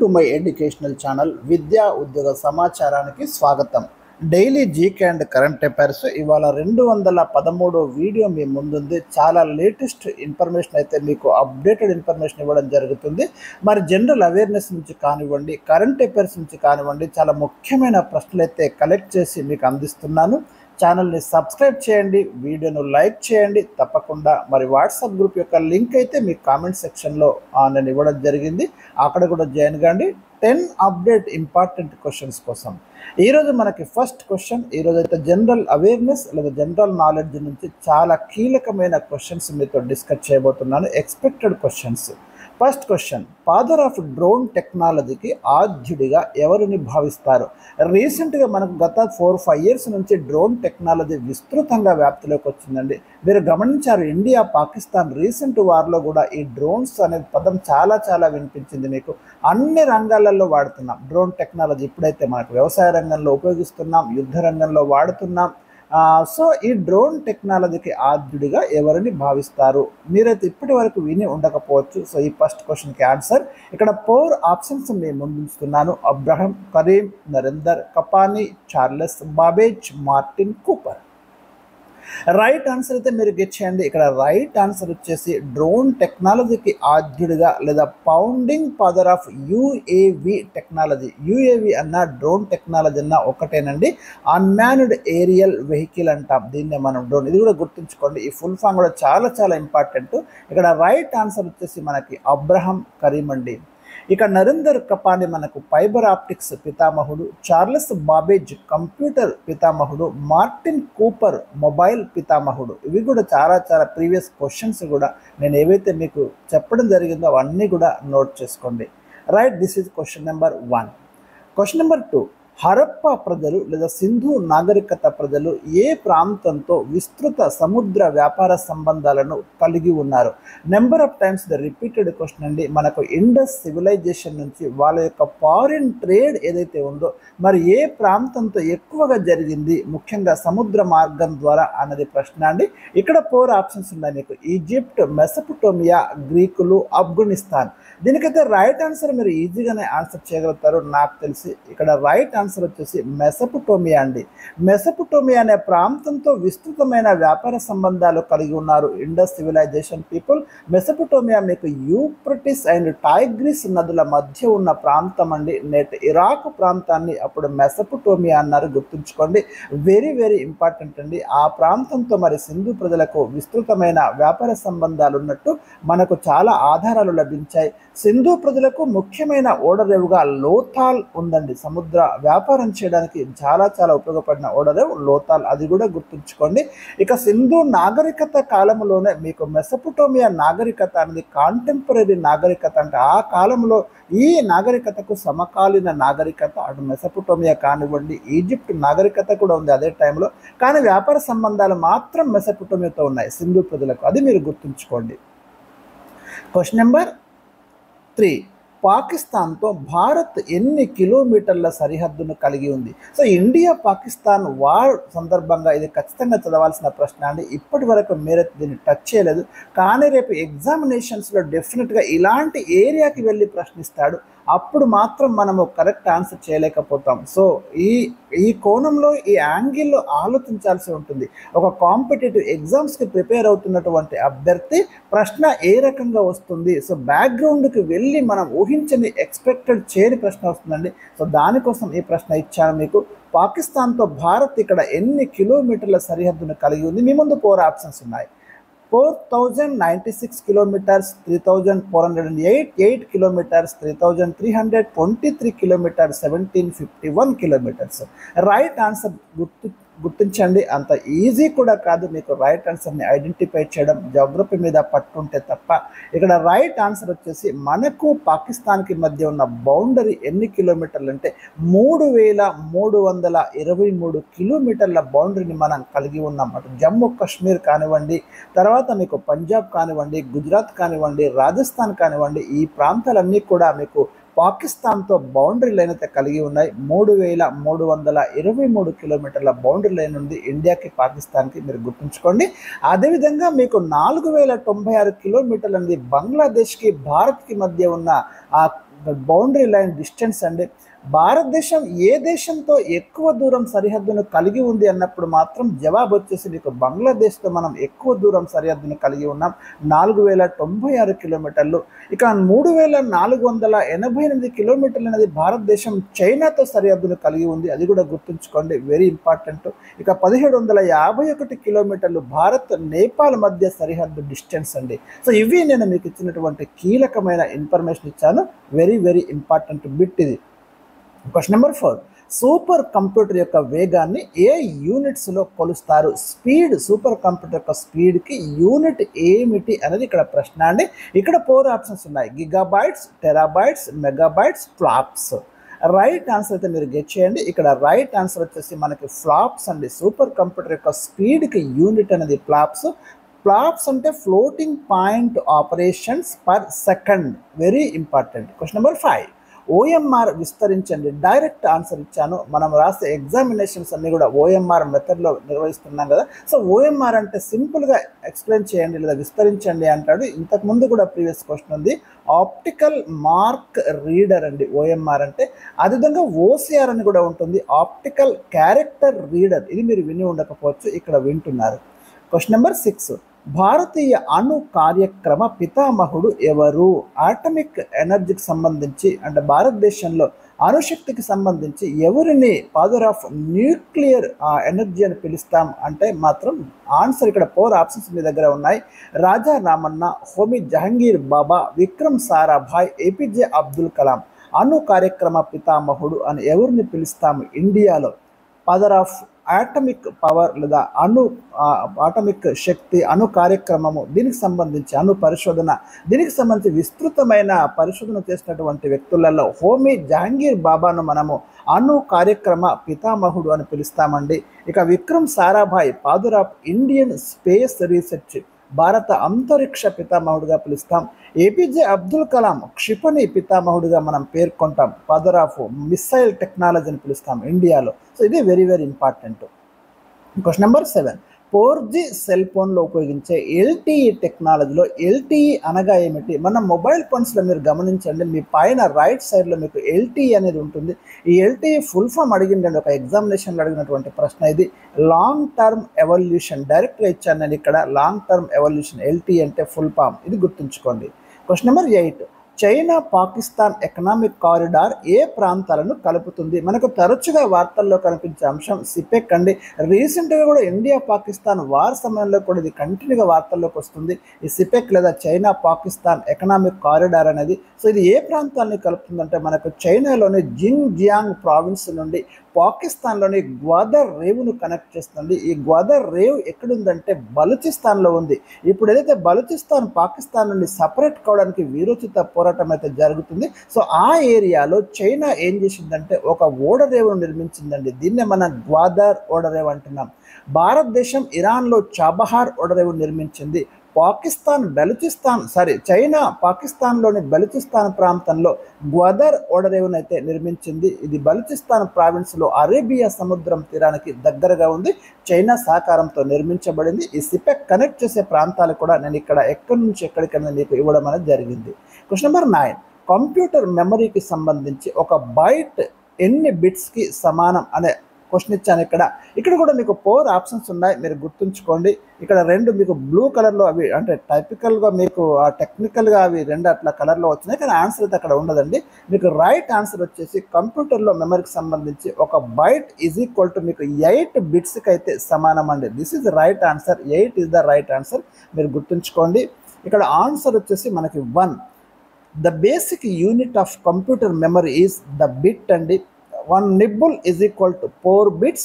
To my educational channel విద్యా ఉద్యోగ సమాచారానికి స్వాగతం. Daily GK and current affairs ఇవాళ 213 వీడియో మీ ముందుంది. చాలా లేటెస్ట్ ఇన్ఫర్మేషన్ అయితే మీకు అప్డేటెడ్ ఇన్ఫర్మేషన్ ఇవ్వడం జరుగుతుంది. మరి జనరల్ అవేర్నెస్ నుంచి కానివ్వండి, కరెంట్ అఫైర్స్ నుంచి కానివ్వండి, చాలా ముఖ్యమైన ప్రశ్నలు అయితే కలెక్ట్ చేసి మీకు అందిస్తున్నాను. ఛానల్ని సబ్స్క్రైబ్ చేయండి, వీడియోను లైక్ చేయండి తప్పకుండా. మరి వాట్సాప్ గ్రూప్ యొక్క లింక్ అయితే మీ కామెంట్ సెక్షన్లో నేను ఇవ్వడం జరిగింది, అక్కడ కూడా జాయిన్ కాండి. 10 అప్డేట్ ఇంపార్టెంట్ క్వశ్చన్స్ కోసం ఈరోజు మనకి ఫస్ట్ క్వశ్చన్, ఈరోజు అయితే జనరల్ అవేర్నెస్ లేదా జనరల్ నాలెడ్జ్ నుంచి చాలా కీలకమైన క్వశ్చన్స్ మీతో డిస్కస్ చేయబోతున్నాను. Expected questions. First question, father of drone టెక్నాలజీకి ఆద్యుడిగా ఎవరిని భావిస్తారు? రీసెంట్గా మనకు గత 4-5 ఇయర్స్ నుంచి డ్రోన్ టెక్నాలజీ విస్తృతంగా వ్యాప్తిలోకి వచ్చిందండి. మీరు గమనించారు, ఇండియా పాకిస్తాన్ రీసెంట్ వార్లో కూడా ఈ డ్రోన్స్ అనే పదం చాలా వినిపించింది మీకు. అన్ని రంగాలలో వాడుతున్నాం డ్రోన్ టెక్నాలజీ. ఇప్పుడైతే మనకు వ్యవసాయ రంగంలో ఉపయోగిస్తున్నాం, యుద్ధ రంగంలో వాడుతున్నాం. సో ఈ డ్రోన్ టెక్నాలజీకి ఆద్యుడిగా ఎవరిని భావిస్తారు? మీరైతే ఇప్పటి వరకు విని ఉండకపోవచ్చు. సో ఈ ఫస్ట్ క్వశ్చన్కి ఆన్సర్ ఇక్కడ 4 ఆప్షన్స్ మీ ముందు ఉంచుతున్నాను. Abraham, Karim, Narender, Kapany, Charles Babbage, Martin Cooper. Right answer అయితే మీరు గెట్ చేయండి. ఇక్కడ రైట్ ఆన్సర్ వచ్చేసి డ్రోన్ టెక్నాలజీకి ఆద్యుడిగా లేదా founding father of UAV technology. UAV అన్న డ్రోన్ టెక్నాలజీ అన్న ఒకటేనండి. అన్మాన్డ్ ఏరియల్ వెహికల్ అంటాం దీన్నే మనం డ్రోన్. ఇది కూడా గుర్తుంచుకోండి, ఈ ఫుల్ ఫామ్ కూడా చాలా ఇంపార్టెంట్. ఇక్కడ రైట్ ఆన్సర్ వచ్చేసి మనకి అబ్రహం కరీం అండి. ఇక నరేందర్ కపానీ మనకు ఫైబర్ ఆప్టిక్స్ పితామహుడు, చార్లెస్ బాబేజ్ కంప్యూటర్ పితామహుడు, మార్టిన్ కూపర్ మొబైల్ పితామహుడు. ఇవి కూడా చాలా ప్రీవియస్ క్వశ్చన్స్ కూడా నేను ఏవైతే మీకు చెప్పడం జరిగిందో అవన్నీ కూడా నోట్ చేసుకోండి. Right, this is question number 1. Question number 2, Harappa ప్రజలు లేదా సింధు నాగరికత ప్రజలు ఏ ప్రాంతంతో విస్తృత సముద్ర వ్యాపార సంబంధాలను కలిగి ఉన్నారు? Number of times the repeated question అండి. మనకు ఇండస్ సివిలైజేషన్ నుంచి వాళ్ళ యొక్క ఫారిన్ ట్రేడ్ ఏదైతే ఉందో మరి ఏ ప్రాంతంతో ఎక్కువగా జరిగింది, ముఖ్యంగా సముద్ర మార్గం ద్వారా అన్నది ప్రశ్న అండి. ఇక్కడ 4 ఆప్షన్స్ ఉన్నాయి మీకు. ఈజిప్ట్, మెసొపొటేమియా, గ్రీకులు, ఆఫ్ఘనిస్తాన్. దీనికైతే రైట్ ఆన్సర్ మీరు ఈజీగానే ఆన్సర్ చేయగలుగుతారు నాకు తెలిసి. ఇక్కడ రైట్ ఆన్సర్ వచ్చేసి మెసొపొటేమియా అండి. మెసొపొటేమియా అనే ప్రాంతంతో విస్తృతమైన వ్యాపార సంబంధాలు కలిగి ఉన్నారు ఇండస్ సివిలైజేషన్ పీపుల్. మెసొపొటేమియా మీకు యూఫ్రటీస్ అండ్ టైగ్రిస్ నదుల మధ్య ఉన్న ప్రాంతం అండి. నేటి ఇరాక్ ప్రాంతాన్ని అప్పుడు మెసొపొటేమియా అన్నారు, గుర్తుంచుకోండి. వెరీ ఇంపార్టెంట్ అండి. ఆ ప్రాంతంతో మరి సింధు ప్రజలకు విస్తృతమైన వ్యాపార సంబంధాలు ఉన్నట్టు మనకు చాలా ఆధారాలు లభించాయి. సింధు ప్రజలకు ముఖ్యమైన ఓడరేవుగా లోథాల్ ఉందండి. సముద్ర వ్యాపారం చేయడానికి చాలా ఉపయోగపడిన ఓడరేవు లోథాల్, అది కూడా గుర్తుంచుకోండి. ఇక సింధు నాగరికత కాలంలోనే మీకు మెసొపొటేమియా నాగరికత అనేది కాంటెంపరీ నాగరికత. అంటే ఆ కాలంలో ఈ నాగరికతకు సమకాలీన నాగరికత అటు మెసొపొటేమియా కానివ్వండి, ఈజిప్ట్ నాగరికత కూడా ఉంది అదే టైంలో. కానీ వ్యాపార సంబంధాలు మాత్రం మెసొపొటేమియాతో ఉన్నాయి సింధు ప్రజలకు, అది మీరు గుర్తుంచుకోండి. క్వశ్చన్ నెంబర్ 3, పాకిస్తాన్తో భారత్ ఎన్ని కిలోమీటర్ల సరిహద్దును కలిగి ఉంది? సో ఇండియా పాకిస్తాన్ వార్ సందర్భంగా ఇది ఖచ్చితంగా చదవాల్సిన ప్రశ్న అండి. ఇప్పటి వరకు మీరైతే దీన్ని టచ్ చేయలేదు, కానీ రేపు ఎగ్జామినేషన్స్లో డెఫినెట్గా ఇలాంటి ఏరియాకి వెళ్ళి ప్రశ్నిస్తాడు, అప్పుడు మాత్రం మనము కరెక్ట్ ఆన్సర్ చేయలేకపోతాం. సో ఈ కోణంలో ఈ యాంగిల్లో ఆలోచించాల్సి ఉంటుంది. ఒక కాంపిటేటివ్ ఎగ్జామ్స్కి ప్రిపేర్ అవుతున్నటువంటి అభ్యర్థి ప్రశ్న ఏ రకంగా వస్తుంది, సో బ్యాక్గ్రౌండ్కి వెళ్ళి మనం ఊహించని ఎక్స్పెక్టెడ్ చేయని ప్రశ్న వస్తుందండి. సో దానికోసం ఈ ప్రశ్న ఇచ్చాను మీకు. పాకిస్తాన్తో భారత్ ఇక్కడ ఎన్ని కిలోమీటర్ల సరిహద్దును కలిగి ఉంది? మీ ముందు 4 ఆప్షన్స్ ఉన్నాయి. 4096 kilometres, 3408 kilometres, 3323 kilometres, 1751 kilometres. Right answer గుర్తించండి. అంత ఈజీ కూడా కాదు మీకు రైట్ ఆన్సర్ని ఐడెంటిఫై చేయడం, జోగ్రఫీ మీద పట్టుంటే తప్ప. ఇక్కడ రైట్ ఆన్సర్ వచ్చేసి మనకు పాకిస్తాన్కి మధ్య ఉన్న బౌండరీ ఎన్ని కిలోమీటర్లు అంటే 3323 కిలోమీటర్ల బౌండరీని మనం కలిగి ఉన్నాం. అటు జమ్మూ కాశ్మీర్ కానివ్వండి, తర్వాత మీకు పంజాబ్ కానివ్వండి, గుజరాత్ కానివ్వండి, రాజస్థాన్ కానివ్వండి, ఈ ప్రాంతాలన్నీ కూడా మీకు పాకిస్తాన్తో బౌండరీ లైన్ అయితే కలిగి ఉన్నాయి. 3323 కిలోమీటర్ల బౌండరీ లైన్ ఉంది ఇండియాకి పాకిస్తాన్కి, మీరు గుర్తుంచుకోండి. అదేవిధంగా మీకు 4096 కిలోమీటర్లు అనేది బంగ్లాదేశ్కి భారత్కి మధ్య ఉన్న బౌండరీ లైన్ డిస్టెన్స్ అండి. భారతదేశం ఏ దేశంతో ఎక్కువ దూరం సరిహద్దును కలిగి ఉంది అన్నప్పుడు మాత్రం జవాబు వచ్చేసి మీకు బంగ్లాదేశ్తో మనం ఎక్కువ దూరం సరిహద్దును కలిగి ఉన్నాం, 4096 కిలోమీటర్లు. ఇక 3488 కిలోమీటర్లు అనేది భారతదేశం చైనాతో సరిహద్దును కలిగి ఉంది, అది కూడా గుర్తుంచుకోండి, వెరీ ఇంపార్టెంట్. ఇక 1751 కిలోమీటర్లు భారత్ నేపాల్ మధ్య సరిహద్దు డిస్టెన్స్ అండి. సో ఇవి నేను మీకు ఇచ్చినటువంటి కీలకమైన ఇన్ఫర్మేషన్ ఇచ్చాను, వెరీ వెరీ ఇంపార్టెంట్ బిట్ ఇది. క్వశ్చన్ నెంబర్ 4, సూపర్ కంప్యూటర్ యొక్క వేగాన్ని ఏ యూనిట్స్లో కొలుస్తారు? స్పీడ్, సూపర్ కంప్యూటర్ యొక్క స్పీడ్కి యూనిట్ ఏమిటి అనేది ఇక్కడ ప్రశ్న అండి. ఇక్కడ 4 ఆప్షన్స్ ఉన్నాయి, gigabytes, terabytes, megabytes, flops. Right answer అయితే మీరు గెట్ చేయండి. ఇక్కడ రైట్ ఆన్సర్ వచ్చేసి మనకి ఫ్లాప్స్ అండి. సూపర్ కంప్యూటర్ యొక్క స్పీడ్కి యూనిట్ అనేది ఫ్లాప్స్. ఫ్లాప్స్ అంటే floating point operations per second, very important. Question number 5, OMR విస్తరించండి. డైరెక్ట్ ఆన్సర్ ఇచ్చాను. మనం రాసే ఎగ్జామినేషన్స్ అన్నీ కూడా ఓఎంఆర్ మెథడ్లో నిర్వహిస్తున్నాం కదా. సో ఓఎంఆర్ అంటే సింపుల్గా ఎక్స్ప్లెయిన్ చేయండి లేదా విస్తరించండి అంటాడు. ఇంతకుముందు కూడా ప్రీవియస్ క్వశ్చన్ ఉంది, ఆప్టికల్ మార్క్ రీడర్ అండి ఓఎంఆర్ అంటే. అదేవిధంగా ఓసిఆర్ అని కూడా ఉంటుంది, ఆప్టికల్ క్యారెక్టర్ రీడర్. ఇది మీరు విని ఉండకపోవచ్చు, ఇక్కడ వింటున్నారు. క్వశ్చన్ నెంబర్ 6, భారతీయ అణు కార్యక్రమ పితామహుడు ఎవరు? ఆటమిక్ ఎనర్జీకి సంబంధించి అంటే భారతదేశంలో అణుశక్తికి సంబంధించి ఎవరిని ఫాదర్ ఆఫ్ న్యూక్లియర్ ఎనర్జీ అని పిలుస్తాం అంటే మాత్రం ఆన్సర్ ఇక్కడ 4 ఆప్షన్స్ మీ దగ్గర ఉన్నాయి, రాజా రామన్న, హోమీ జహంగీర్ బాబా, విక్రమ్ సారాభాయ్, ఏపీజే అబ్దుల్ కలాం. అణు కార్యక్రమ పితామహుడు అని ఎవరిని పిలుస్తాము ఇండియాలో? ఫాదర్ ఆఫ్ ఆటమిక్ పవర్ లేదా ఆటమిక్ శక్తి, అణు కార్యక్రమము, దీనికి సంబంధించి అణు పరిశోధన, దీనికి సంబంధించి విస్తృతమైన పరిశోధన చేసినటువంటి వ్యక్తులలో హోమీ జహంగీర్ బాబాను మనము అణు కార్యక్రమ పితామహుడు అని పిలుస్తామండి. ఇక Vikram Sarabhai father of Indian space research, భారత అంతరిక్ష పితామహుడుగా పిలుస్తాం. ఏపీజే అబ్దుల్ కలాం క్షిపణి పితామహుడుగా మనం పేర్కొంటాం, ఫాదర్ ఆఫ్ మిస్సైల్ టెక్నాలజీ అని పిలుస్తాం ఇండియాలో. సో ఇది very very important. Question number 7, 4G cell ఫోన్లో ఉపయోగించే LTE టెక్నాలజీలో LTE అనగా ఏమిటి? మన మొబైల్ ఫోన్స్లో మీరు గమనించండి, మీ పైన రైట్ సైడ్లో మీకు LTE అనేది ఉంటుంది. ఈ LTE ఫుల్ ఫామ్ అడిగిందండి, ఒక ఎగ్జామినేషన్లో అడిగినటువంటి ప్రశ్న ఇది. లాంగ్ టర్మ్ ఎవల్యూషన్, డైరెక్ట్గా ఇచ్చాను నేను ఇక్కడ, లాంగ్ టర్మ్ ఎవల్యూషన్ LTE అంటే ఫుల్ ఫామ్, ఇది గుర్తుంచుకోండి. Question number 8, China Pakistan economic corridor ఏ ప్రాంతాలను కలుపుతుంది? మనకు తరచుగా వార్తల్లో కనిపించే అంశం సిపెక్ అండి. రీసెంట్గా కూడా ఇండియా పాకిస్తాన్ వార్ సమయంలో కూడా ఇది కంటిన్యూగా వార్తల్లోకి వస్తుంది, ఈ సిపెక్ లేదా చైనా పాకిస్తాన్ ఎకనామిక్ కారిడార్ అనేది. సో ఇది ఏ ప్రాంతాన్ని కలుపుతుందంటే మనకు చైనాలోని జింగ్జియాంగ్ ప్రావిన్స్ నుండి పాకిస్తాన్లోని గ్వాదర్ రేవును కనెక్ట్ చేస్తుంది. ఈ గ్వాదర్ రేవ్ ఎక్కడుందంటే బలూచిస్తాన్లో ఉంది. ఇప్పుడు ఏదైతే బలూచిస్తాన్ పాకిస్తాన్ నుండి సపరేట్ కావడానికి వీరోచిత పోరాటం అయితే జరుగుతుంది. సో ఆ ఏరియాలో చైనా ఏం చేసిందంటే ఒక ఓడరేవును నిర్మించిందండి, దీన్నే మనం గ్వాదర్ ఓడరేవు అంటున్నాం. భారతదేశం ఇరాన్లో చాబహార్ ఓడరేవు నిర్మించింది. చైనా పాకిస్తాన్లోని బలూచిస్తాన్ ప్రాంతంలో గ్వాదర్ ఓడరేవును అయితే నిర్మించింది. ఇది బలూచిస్తాన్ ప్రావిన్స్లో అరేబియా సముద్రం తీరానికి దగ్గరగా ఉంది, చైనా సహకారంతో నిర్మించబడింది. ఈ సిపెక్ కనెక్ట్ చేసే ప్రాంతాలు కూడా నేను ఇక్కడ ఎక్కడి నుంచి ఎక్కడికైనా మీకు ఇవ్వడం అనేది జరిగింది. క్వశ్చన్ నెంబర్ 9, కంప్యూటర్ మెమరీకి సంబంధించి ఒక బైట్ ఎన్ని బిట్స్కి సమానం అనే క్వశ్చన్ ఇచ్చాను. ఇక్కడ కూడా మీకు 4 ఆప్షన్స్ ఉన్నాయి, మీరు గుర్తుంచుకోండి. ఇక్కడ 2 మీకు బ్లూ కలర్లో, అవి అంటే టైపికల్గా మీకు టెక్నికల్గా అవి 2 అట్లా కలర్లో వచ్చినాయి, కానీ ఆన్సర్ అయితే అక్కడ ఉండదండి. మీకు రైట్ ఆన్సర్ వచ్చేసి కంప్యూటర్లో మెమరీకి సంబంధించి ఒక బైట్ ఈజ్ ఈక్వల్ టు మీకు 8 బిట్స్కి అయితే సమానం అండి. This is right answer, 8 is the right answer, మీరు గుర్తుంచుకోండి. ఇక్కడ ఆన్సర్ వచ్చేసి మనకి 1. The basic unit of computer memory is the bit అండి. 1 nibble is equal to 4 bits,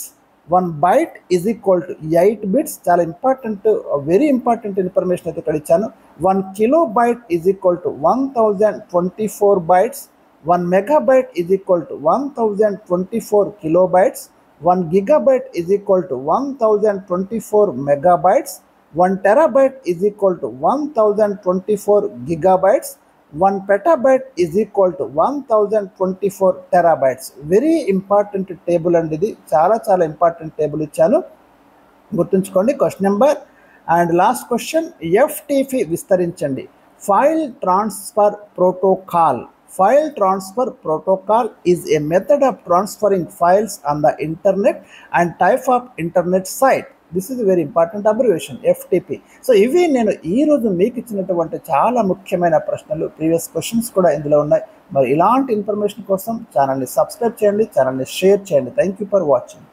1 byte is equal to 8 bits. చాలా ఇంపార్టెంట్, వెరీ ఇంపార్టెంట్ ఇన్ఫర్మేషన్ అయితే ఇక్కడ ఇచ్చాను. 1 kilobyte is equal to 1024 bytes, 1 megabyte is equal to 1024 kilobytes, 1 gigabyte is equal to 1024 megabytes, 1 terabyte is equal to 1024 gigabytes, 1 petabyte is equal to 1024 terabytes. Very important table అండి, ఇది చాలా చాలా important table ఇచ్చాను, గుర్తుంచుకోండి. Question number and last question, FTP విస్తరించండి. File transfer protocol. File transfer protocol is a method of transferring files on the internet and type of internet site. This is very important abbreviation FTP. So ఇవి నేను ఈరోజు మీకు ఇచ్చినటువంటి చాలా ముఖ్యమైన ప్రశ్నలు, previous questions కూడా ఇందులో ఉన్నాయి. మరి ఇలాంటి ఇన్ఫర్మేషన్ కోసం ఛానల్ని సబ్స్క్రైబ్ చేయండి, ఛానల్ని షేర్ చేయండి. Thank you for watching.